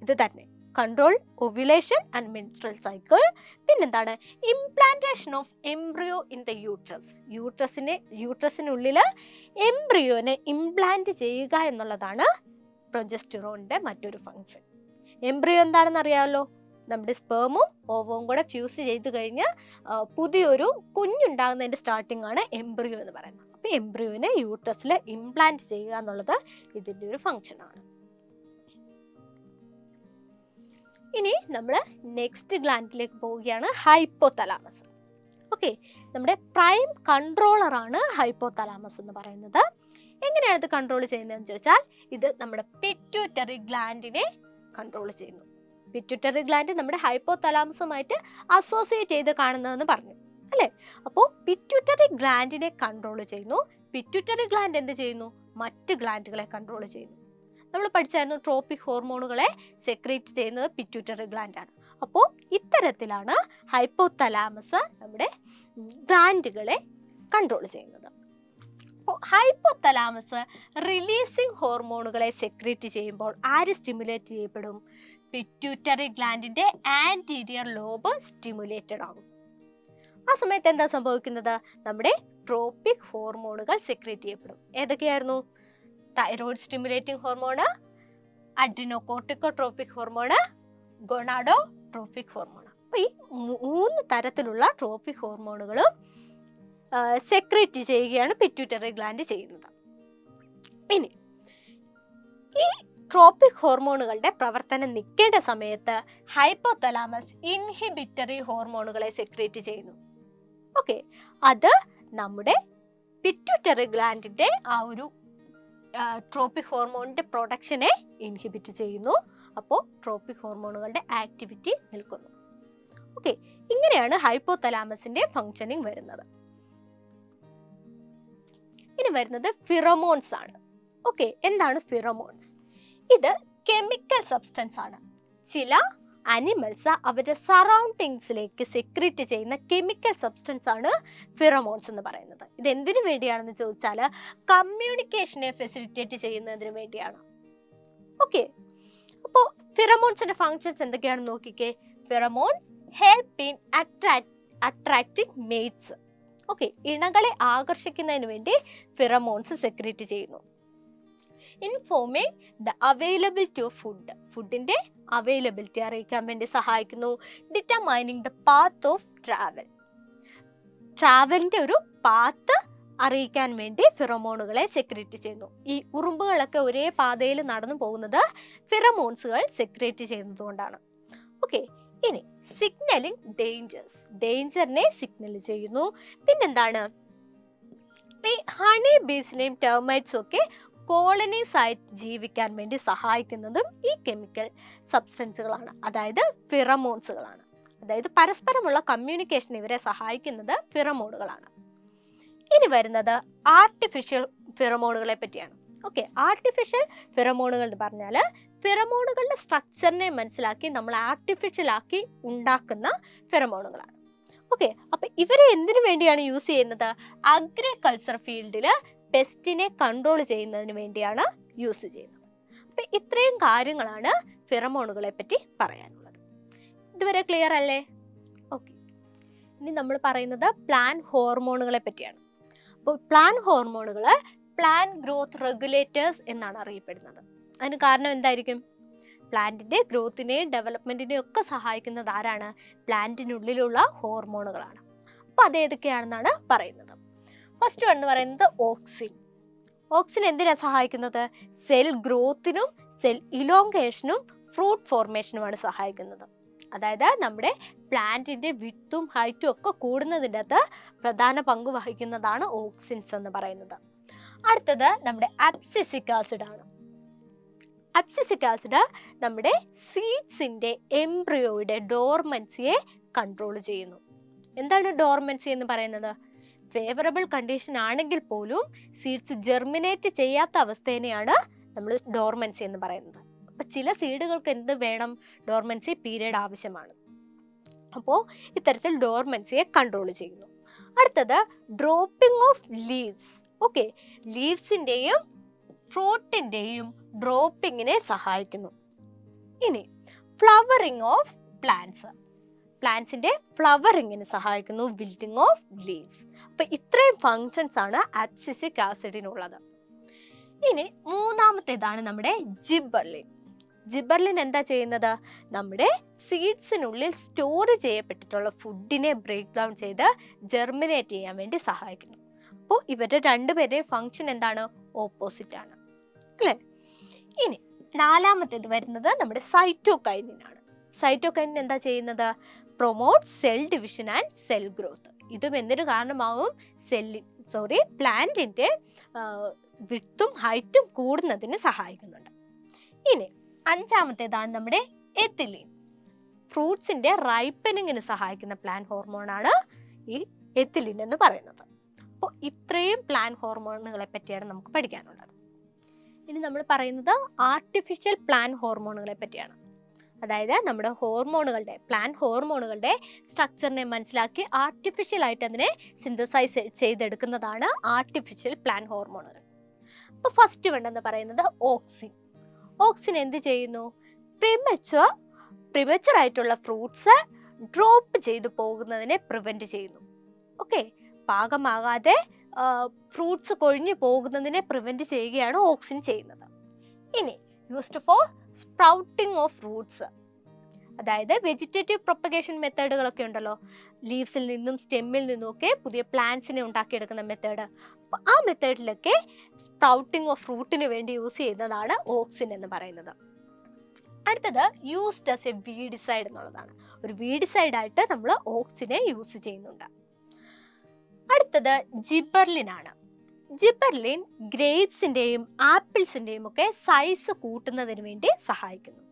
ഇത് തന്നെ, control ovulation and menstrual cycle. പിന്നെന്താണ്? Implantation of embryo in the uterus. യൂട്രസിനുള്ളിൽ എംബ്രിയോനെ ഇംപ്ലാന്റ് ചെയ്യുക എന്നുള്ളതാണ് പ്രൊജസ്റ്റിറോണിന്റെ മറ്റൊരു ഫംഗ്ഷൻ. എംബ്രിയോ എന്താണെന്ന് അറിയാമല്ലോ. നമ്മുടെ സ്പേമും ഓവവും കൂടെ ഫ്യൂസ് ചെയ്ത് കഴിഞ്ഞ് പുതിയൊരു കുഞ്ഞുണ്ടാകുന്നതിന്റെ സ്റ്റാർട്ടിംഗ് ആണ് എംബ്രിയോ എന്ന് പറയുന്നത്. അപ്പോൾ എംബ്രിയോനെ യൂട്രസിൽ ഇംപ്ലാന്റ് ചെയ്യുക എന്നുള്ളത് ഇതിൻ്റെ ഒരു ഫംഗ്ഷൻ ആണ്. ഇനി നമ്മൾ നെക്സ്റ്റ് ഗ്ലാൻഡിലേക്ക് പോവുകയാണ്, ഹൈപ്പോതലാമസ്. ഓക്കെ, നമ്മുടെ പ്രൈം കൺട്രോളർ ആണ് ഹൈപ്പോതലാമസ് എന്ന് പറയുന്നത്. എങ്ങനെയാണ് ഇത് കൺട്രോൾ ചെയ്യുന്നതെന്ന് ചോദിച്ചാൽ, ഇത് നമ്മുടെ പിറ്റ്യൂട്ടറി ഗ്ലാൻഡിനെ കൺട്രോൾ ചെയ്യുന്നു. പിറ്റ്യൂട്ടറി ഗ്ലാൻഡ് നമ്മുടെ ഹൈപ്പോതലാമസുമായിട്ട് അസോസിയേറ്റ് ചെയ്ത് കാണുന്നതെന്ന് പറഞ്ഞു, അല്ലേ? അപ്പോൾ പിറ്റ്യൂട്ടറി ഗ്ലാൻഡിനെ കൺട്രോൾ ചെയ്യുന്നു. പിറ്റ്യൂട്ടറി ഗ്ലാൻഡ് എന്ത് ചെയ്യുന്നു? മറ്റ് ഗ്ലാൻഡുകളെ കൺട്രോൾ ചെയ്യുന്നു. നമ്മൾ പഠിച്ചായിരുന്നു ട്രോപ്പിക് ഹോർമോണുകളെ സെക്രീറ്റ് ചെയ്യുന്നത് പിറ്റ്യൂട്ടറി ഗ്ലാൻഡ് ആണ്. അപ്പോൾ ഇത്തരത്തിലാണ് ഹൈപ്പോതലാമസ് നമ്മുടെ ഗ്ലാൻഡുകളെ കൺട്രോൾ ചെയ്യുന്നത്. അപ്പോൾ ഹൈപ്പോതലാമസ് റിലീസിങ് ഹോർമോണുകളെ സെക്രീറ്റ് ചെയ്യുമ്പോൾ ആര് സ്റ്റിമുലേറ്റ് ചെയ്യപ്പെടും? പിറ്റ്യൂട്ടറി ഗ്ലാൻഡിന്റെ ആന്റീരിയർ ലോബ് സ്റ്റിമുലേറ്റഡ് ആകും. ആ സമയത്ത് എന്താ സംഭവിക്കുന്നത്? നമ്മുടെ ട്രോപ്പിക് ഹോർമോണുകൾ സെക്രീറ്റ് ചെയ്യപ്പെടും. ഏതൊക്കെയായിരുന്നു? Thyroid stimulating hormone, adrenocorticotropic hormone, gonadotropic hormone. അപ്പോൾ ഈ 3 തരത്തിലുള്ള ട്രോപ്പിക് ഹോർമോണുകളും സെക്രീറ്റ് ചെയ്യുകയാണ് പിറ്റ്യൂട്ടറി ഗ്ലാൻഡ് ചെയ്യുന്നത്. ഇനി ഈ ട്രോപ്പിക് ഹോർമോണുകളുടെ പ്രവർത്തനം നിൽക്കേണ്ട സമയത്ത് ഹൈപ്പോതലാമസ് ഇൻഹിബിറ്ററി ഹോർമോണുകളെ സെക്രീറ്റ് ചെയ്യുന്നു. ഓക്കെ, അത് നമ്മുടെ പിറ്റ്യൂട്ടറി ഗ്ലാൻഡിന്റെ ആ ഒരു ട്രോപ്പിക് ഹോർമോണിന്റെ പ്രൊഡക്ഷനെ ഇൻഹിബിറ്റ് ചെയ്യുന്നു. അപ്പോൾ ട്രോപ്പിക് ഹോർമോണുകളുടെ ആക്ടിവിറ്റി നിൽക്കുന്നു. ഓക്കെ, ഇങ്ങനെയാണ് ഹൈപ്പോതലാമസിന്റെ ഫങ്ഷനിങ് വരുന്നത്. ഇനി വരുന്നത് ഫിറമോൺസ് ആണ്. ഓക്കെ, എന്താണ് ഫിറമോൺസ്? ഇത് കെമിക്കൽ സബ്സ്റ്റൻസ് ആണ്. ചില അനിമൽസ് അവരുടെ സറൗണ്ടിങ്സിലേക്ക് സെക്രീറ്റ് ചെയ്യുന്ന കെമിക്കൽ സബ്സ്റ്റൻസ് ആണ് ഫിറമോൺസ് എന്ന് പറയുന്നത്. ഇത് എന്തിനു വേണ്ടിയാണെന്ന് ചോദിച്ചാൽ കമ്മ്യൂണിക്കേഷനെ ഫെസിലിറ്റേറ്റ് ചെയ്യുന്നതിന് വേണ്ടിയാണ്. ഓക്കെ, അപ്പോൾ ഫിറമോൺസിന്റെ ഫങ്ഷൻസ് എന്തൊക്കെയാണെന്ന് നോക്കിക്കേ. Pheromones help in attracting mates. Okay, ഇണകളെ ആകർഷിക്കുന്നതിന് വേണ്ടി ഫിറമോൺസ് സെക്രീറ്റ് ചെയ്യുന്നു. Informing the availability of food. ഫുഡിന്റെ അവൈലബിലിറ്റി അറിയിക്കാൻ വേണ്ടി സഹായിക്കുന്നു. Determining the path of travel. ട്രാവലിന്റെ ഒരു പാത്ത് അറിയിക്കാൻ വേണ്ടി ഫിറമോണുകളെ സെക്രീറ്റ് ചെയ്യുന്നു. ഈ ഉറുമ്പുകളൊക്കെ ഒരേ പാതയിൽ നടന്നു പോകുന്നത് ഫിറമോൺസുകൾ സെക്രീറ്റ് ചെയ്യുന്നത് കൊണ്ടാണ്. ഓക്കെ, ഇനി സിഗ്നലിംഗ് ഡേഞ്ചേഴ്സ്. ഡേഞ്ചറിനെ സിഗ്നൽ ചെയ്യുന്നു. പിന്നെന്താണ്? ഈ ഹണി ബീസിനെയും ടെർമൈറ്റ്സും ഒക്കെ കോളനീസ് ആയി ജീവിക്കാൻ വേണ്ടി സഹായിക്കുന്നതും ഈ കെമിക്കൽ സബ്സ്റ്റൻസുകളാണ്, അതായത് ഫിറമോൺസുകളാണ്. അതായത് പരസ്പരമുള്ള കമ്മ്യൂണിക്കേഷൻ ഇവരെ സഹായിക്കുന്നത് ഫിറമോണുകളാണ്. ഇനി വരുന്നത് ആർട്ടിഫിഷ്യൽ ഫിറമോണുകളെ പറ്റിയാണ്. ഓക്കെ, ആർട്ടിഫിഷ്യൽ ഫിറമോണുകൾ എന്ന് പറഞ്ഞാൽ ഫെറമോണുകളുടെ സ്ട്രക്ചറിനെ മനസ്സിലാക്കി നമ്മൾ ആർട്ടിഫിഷ്യൽ ആക്കി ഉണ്ടാക്കുന്ന ഫെറമോണുകളാണ്. ഓക്കെ, അപ്പൊ ഇവരെ എന്തിനു വേണ്ടിയാണ് യൂസ് ചെയ്യുന്നത്? അഗ്രികൾച്ചർ ഫീൽഡിൽ പെസ്റ്റിനെ കൺട്രോൾ ചെയ്യുന്നതിന് വേണ്ടിയാണ് യൂസ് ചെയ്യുന്നത്. അപ്പൊ ഇത്രയും കാര്യങ്ങളാണ് ഫെറമോണുകളെ പറ്റി പറയാനുള്ളത്. ഇതുവരെ ക്ലിയർ അല്ലേ? ഓക്കെ, ഇനി നമ്മൾ പറയുന്നത് പ്ലാന്റ് ഹോർമോണുകളെ പറ്റിയാണ്. അപ്പോൾ പ്ലാന്റ് ഹോർമോണുകൾ പ്ലാന്റ് ഗ്രോത്ത് റെഗുലേറ്റേഴ്സ് എന്നാണ് അറിയപ്പെടുന്നത്. അതിന് കാരണം എന്തായിരിക്കും? പ്ലാന്റിന്റെ ഗ്രോത്തിനെയും ഡെവലപ്മെന്റിനെയും ഒക്കെ സഹായിക്കുന്നത് ആരാണ്? പ്ലാന്റിനുള്ളിലുള്ള ഹോർമോണുകളാണ്. അപ്പൊ അത് ഏതൊക്കെയാണെന്നാണ് പറയുന്നത്. ഫസ്റ്റ് എന്ന് പറയുന്നത് ഓക്സിൻ. ഓക്സിൻ എന്തിനാ സഹായിക്കുന്നത്? സെൽ ഗ്രോത്തിനും സെൽ ഇലോങ്കേഷനും ഫ്രൂട്ട് ഫോർമേഷനുമാണ് സഹായിക്കുന്നത്. അതായത് നമ്മുടെ പ്ലാന്റിന്റെ വിഡ്ത്തും ഹൈറ്റും ഒക്കെ കൂടുന്നതിൻ്റെ അകത്ത് പ്രധാന പങ്ക് വഹിക്കുന്നതാണ് ഓക്സിൻസ് എന്ന് പറയുന്നത്. അടുത്തത് നമ്മുടെ അബ്സിസിക് ആസിഡ് ആണ്. അബ്സിസിക് ആസിഡ് നമ്മുടെ സീഡ്സിന്റെ എംബ്രിയോയുടെ ഡോർമൻസിയെ കൺട്രോൾ ചെയ്യുന്നു. എന്താണ് ഡോർമൻസി എന്ന് പറയുന്നത്? ഫേവറബിൾ കണ്ടീഷൻ ആണെങ്കിൽ പോലും സീഡ്സ് ജെർമിനേറ്റ് ചെയ്യാത്ത അവസ്ഥേനെയാണ് നമ്മൾ ഡോർമൻസി എന്ന് പറയുന്നത്. അപ്പൊ ചില സീഡുകൾക്ക് എന്ത് വേണം? ഡോർമൻസി പീരീഡ് ആവശ്യമാണ്. അപ്പോൾ ഇത്തരത്തിൽ ഡോർമൻസിയെ കൺട്രോൾ ചെയ്യുന്നു. അടുത്തത് ഡ്രോപ്പിംഗ് ഓഫ് ലീവ്സ്. ഓക്കെ, ലീവ്സിന്റെയും ഫ്രൂട്ടിന്റെയും ഡ്രോപ്പിങ്ങിനെ സഹായിക്കുന്നു. ഇനി ഫ്ലവറിംഗ് ഓഫ് പ്ലാന്റ്സ്. പ്ലാന്റ്സിന്റെ ഫ്ലവറിങ്ങിന് സഹായിക്കുന്നു. Wilting of leaves. അപ്പൊ ഇത്രയും ഫങ്ഷൻസ് ആണ് അബ്സിസിക് ആസിഡിനുള്ളത്. ഇനി മൂന്നാമത്തേതാണ് നമ്മുടെ ജിബർലിൻ. ജിബർലിൻ എന്താ ചെയ്യുന്നത്? നമ്മുടെ സീഡ്സിനുള്ളിൽ സ്റ്റോർ ചെയ്യപ്പെട്ടിട്ടുള്ള ഫുഡിനെ ബ്രേക്ക് ഡൗൺ ചെയ്ത് ജെർമിനേറ്റ് ചെയ്യാൻ വേണ്ടി സഹായിക്കുന്നു. അപ്പോൾ ഇവരുടെ രണ്ടുപേരുടെയും ഫങ്ഷൻ എന്താണ്? ഓപ്പോസിറ്റ് ആണ് അല്ലേ? ഇനി നാലാമത്തേത് വരുന്നത് നമ്മുടെ സൈറ്റോകൈനിൻ ആണ്. സൈറ്റോകൈനിൻ എന്താ ചെയ്യുന്നത്? Promote cell division and cell growth. ഇതും എന്തിനു കാരണമാകും? പ്ലാന്റിന്റെ വിഡ്ത്തും ഹൈറ്റും കൂടുന്നതിന് സഹായിക്കുന്നുണ്ട്. ഇനി അഞ്ചാമത്തേതാണ് നമ്മുടെ എത്തിലീൻ. ഫ്രൂട്ട്സിന്റെ റൈപ്പനിങ്ങിന് സഹായിക്കുന്ന പ്ലാന്റ് ഹോർമോണാണ് ഈ എത്തിലീൻ എന്ന് പറയുന്നത്. അപ്പോൾ ഇത്രയും പ്ലാന്റ് ഹോർമോണുകളെ പറ്റിയാണ് നമുക്ക് പഠിക്കാനുള്ളത്. ഇനി നമ്മൾ പറയുന്നത് ആർട്ടിഫിഷ്യൽ പ്ലാന്റ് ഹോർമോണുകളെ പറ്റിയാണ്. അതായത് നമ്മുടെ ഹോർമോണുകളുടെ പ്ലാന്റ് ഹോർമോണുകളുടെ സ്ട്രക്ചറിനെ മനസ്സിലാക്കി ആർട്ടിഫിഷ്യൽ ആയിട്ട് അതിനെ സിന്തസൈസ് ചെയ്തെടുക്കുന്നതാണ് ആർട്ടിഫിഷ്യൽ പ്ലാന്റ് ഹോർമോണുകൾ. അപ്പോൾ ഫസ്റ്റ് എന്ന് പറയുന്നത് ഓക്സിൻ. ഓക്സിൻ എന്ത് ചെയ്യുന്നു? പ്രിമച്ചുർ ആയിട്ടുള്ള ഫ്രൂട്ട്സ് ഡ്രോപ്പ് ചെയ്തു പോകുന്നതിനെ പ്രിവെന്റ് ചെയ്യുന്നു. ഓക്കെ, പാകമാകാതെ ഫ്രൂട്ട്സ് കൊഴിഞ്ഞു പോകുന്നതിനെ പ്രിവെന്റ് ചെയ്യുകയാണ് ഓക്സിൻ ചെയ്യുന്നത്. ഇനി used for sprouting of fruits. അതായത് വെജിറ്റേറ്റീവ് പ്രൊപ്പഗേഷൻ മെത്തേഡുകളൊക്കെ ഉണ്ടല്ലോ, ലീവ്സിൽ നിന്നും സ്റ്റെമ്മിൽ നിന്നും ഒക്കെ പുതിയ പ്ലാന്റ്സിനെ ഉണ്ടാക്കിയെടുക്കുന്ന മെത്തേഡ്. അപ്പോൾ ആ മെത്തേഡിലൊക്കെ സ്പ്രൗട്ടിംഗ് ഓഫ് ഫ്രൂട്ടിന് വേണ്ടി യൂസ് ചെയ്യുന്നതാണ് ഓക്സിൻ എന്ന് പറയുന്നത്. അടുത്തത് യൂസ്ഡ് ആസ് എ വീഡിസൈഡ് എന്നുള്ളതാണ്. ഒരു വീഡിസൈഡ് ആയിട്ട് നമ്മൾ ഓക്സിനെ യൂസ് ചെയ്യുന്നുണ്ട്. അടുത്തത് ജിബർലിൻ ആണ്. ജിബർലിൻ ഗ്രേപ്സിന്റെയും ആപ്പിൾസിന്റെയും ഒക്കെ സൈസ് കൂട്ടുന്നതിന് വേണ്ടി സഹായിക്കുന്നു.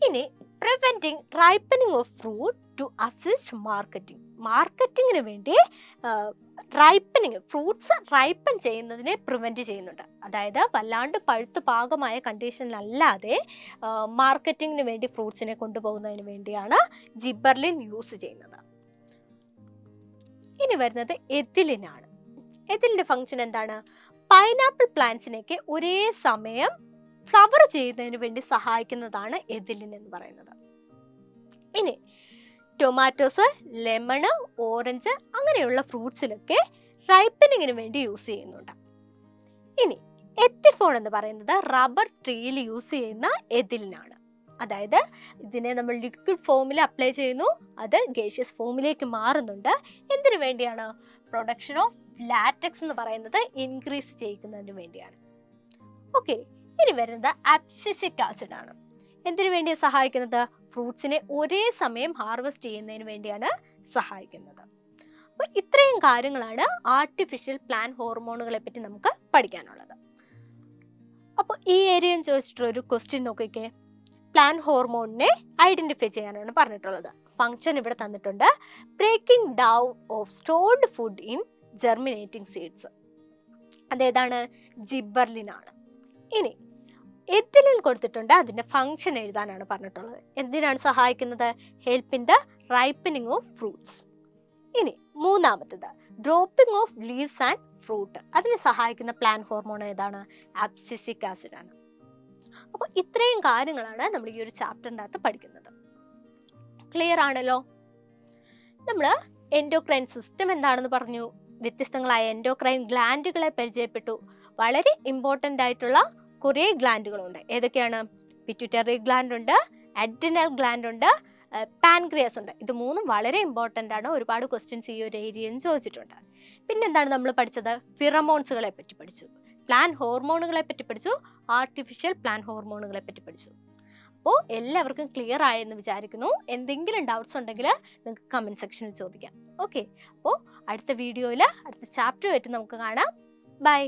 ഇനി preventing ripening of fruit to assist marketing. മാർക്കറ്റിങ്ങിന് വേണ്ടി ഫ്രൂട്ട്സ് റൈപ്പൻ ചെയ്യുന്നതിനെ പ്രിവെന്റ് ചെയ്യുന്നുണ്ട്. അതായത് വല്ലാണ്ട് പഴുത്ത് പാകമായ കണ്ടീഷനിലല്ലാതെ മാർക്കറ്റിങ്ങിന് വേണ്ടി ഫ്രൂട്ട്സിനെ കൊണ്ടുപോകുന്നതിന് വേണ്ടിയാണ് ജിബർലിൻ യൂസ് ചെയ്യുന്നത്. ഇനി വരുന്നത് എത്തിലിൻ ആണ്. എത്തിലിന്റെ ഫംഗ്ഷൻ എന്താണ്? പൈനാപ്പിൾ പ്ലാന്റ്സിനെയൊക്കെ ഒരേ സമയം ഫ്ലവർ ചെയ്യുന്നതിന് വേണ്ടി സഹായിക്കുന്നതാണ് എത്തിലിൻ എന്ന് പറയുന്നത്. ഇനി ടൊമാറ്റോസ്, ലെമണ്, ഓറഞ്ച് അങ്ങനെയുള്ള ഫ്രൂട്ട്സിലൊക്കെ റൈപ്പനിങ്ങിന് വേണ്ടി യൂസ് ചെയ്യുന്നുണ്ട്. ഇനി എത്തിഫോൺ എന്ന് പറയുന്നത് റബ്ബർ ട്രീയിൽ യൂസ് ചെയ്യുന്ന എത്തിലിനാണ്. അതായത് ഇതിനെ നമ്മൾ ലിക്വിഡ് ഫോമിൽ അപ്ലൈ ചെയ്യുന്നു, അത് ഗേഷ്യസ് ഫോമിലേക്ക് മാറുന്നുണ്ട്. എന്തിനു വേണ്ടിയാണ്? പ്രൊഡക്ഷൻ ഓഫ് ലാറ്റക്സ് എന്ന് പറയുന്നത് ഇൻക്രീസ് ചെയ്യിക്കുന്നതിന് വേണ്ടിയാണ്. ഓക്കെ, ഇനി വരുന്നത് അബ്സിസിക് ആസിഡ് ആണ്. എന്തിനു വേണ്ടിയാണ് സഹായിക്കുന്നത്? ഫ്രൂട്ട്സിനെ ഒരേ സമയം ഹാർവെസ്റ്റ് ചെയ്യുന്നതിന് വേണ്ടിയാണ് സഹായിക്കുന്നത്. അപ്പോൾ ഇത്രയും കാര്യങ്ങളാണ് ആർട്ടിഫിഷ്യൽ പ്ലാന്റ് ഹോർമോണുകളെ പറ്റി നമുക്ക് പഠിക്കാനുള്ളത്. അപ്പോൾ ഈ ഏരിയയും ചോദിച്ചിട്ടുള്ള ഒരു ക്വസ്റ്റ്യൻ നോക്കിക്കേ. പ്ലാന്റ് ഹോർമോണിനെ ഐഡന്റിഫൈ ചെയ്യാനാണ് പറഞ്ഞിട്ടുള്ളത്. ഫംഗ്ഷൻ ഇവിടെ തന്നിട്ടുണ്ട്. Breaking down of stored food in germinating seeds. അതേതാണ്? ജിബർലിൻ ആണ്. ഇനി എത്തിലിൻ കൊടുത്തിട്ടുണ്ട്, അതിന്റെ ഫംഗ്ഷൻ എഴുതാനാണ് പറഞ്ഞിട്ടുള്ളത്. എന്തിനാണ് സഹായിക്കുന്നത്? Help in the ripening of fruits. ഇനി മൂന്നാമത്തേത് dropping of leaves and fruit. അതിന് സഹായിക്കുന്ന പ്ലാന്റ് ഹോർമോൺ ഏതാണ്? അബ്സിസിക് ആസിഡ് ആണ്. അപ്പോൾ ഇത്രയും കാര്യങ്ങളാണ് നമ്മൾ ഈ ഒരു ചാപ്റ്ററിൻ്റെ അകത്ത് പഠിക്കുന്നത്. ക്ലിയർ ആണല്ലോ? നമ്മൾ എൻഡോക്രൈൻ സിസ്റ്റം എന്താണെന്ന് പറഞ്ഞു, വ്യത്യസ്തങ്ങളായ എൻഡോക്രൈൻ ഗ്ലാൻഡുകളെ പരിചയപ്പെട്ടു. വളരെ ഇമ്പോർട്ടൻ്റ് ആയിട്ടുള്ള കുറേ ഗ്ലാൻഡുകളുണ്ട്. ഏതൊക്കെയാണ്? പിറ്റ്യൂട്ടറി ഗ്ലാൻഡ് ഉണ്ട്, അഡ്രിനൽ ഗ്ലാൻഡ് ഉണ്ട്, പാൻക്രിയാസ് ഉണ്ട്. ഇത് മൂന്നും വളരെ ഇമ്പോർട്ടൻ്റ് ആണ്. ഒരുപാട് ക്വസ്റ്റ്യൻസ് ഈ ഒരു ഏരിയയിൽ ചോദിച്ചിട്ടുണ്ട്. പിന്നെന്താണ് നമ്മൾ പഠിച്ചത്? ഫിറമോൺസുകളെ പറ്റി പഠിച്ചു, പ്ലാൻ ഹോർമോണുകളെ പറ്റി പഠിച്ചു, ആർട്ടിഫിഷ്യൽ പ്ലാൻ ഹോർമോണുകളെ പറ്റി പഠിച്ചു. അപ്പോൾ എല്ലാവർക്കും ക്ലിയർ ആയെന്ന് വിചാരിക്കുന്നു. എന്തെങ്കിലും ഡൗട്ട്സ് ഉണ്ടെങ്കിൽ നിങ്ങൾക്ക് കമൻറ്റ് സെക്ഷനിൽ ചോദിക്കാം. ഓക്കെ, അപ്പോൾ അടുത്ത വീഡിയോയിൽ അടുത്ത ചാപ്റ്ററുമായിട്ട് നമുക്ക് കാണാം. ബൈ.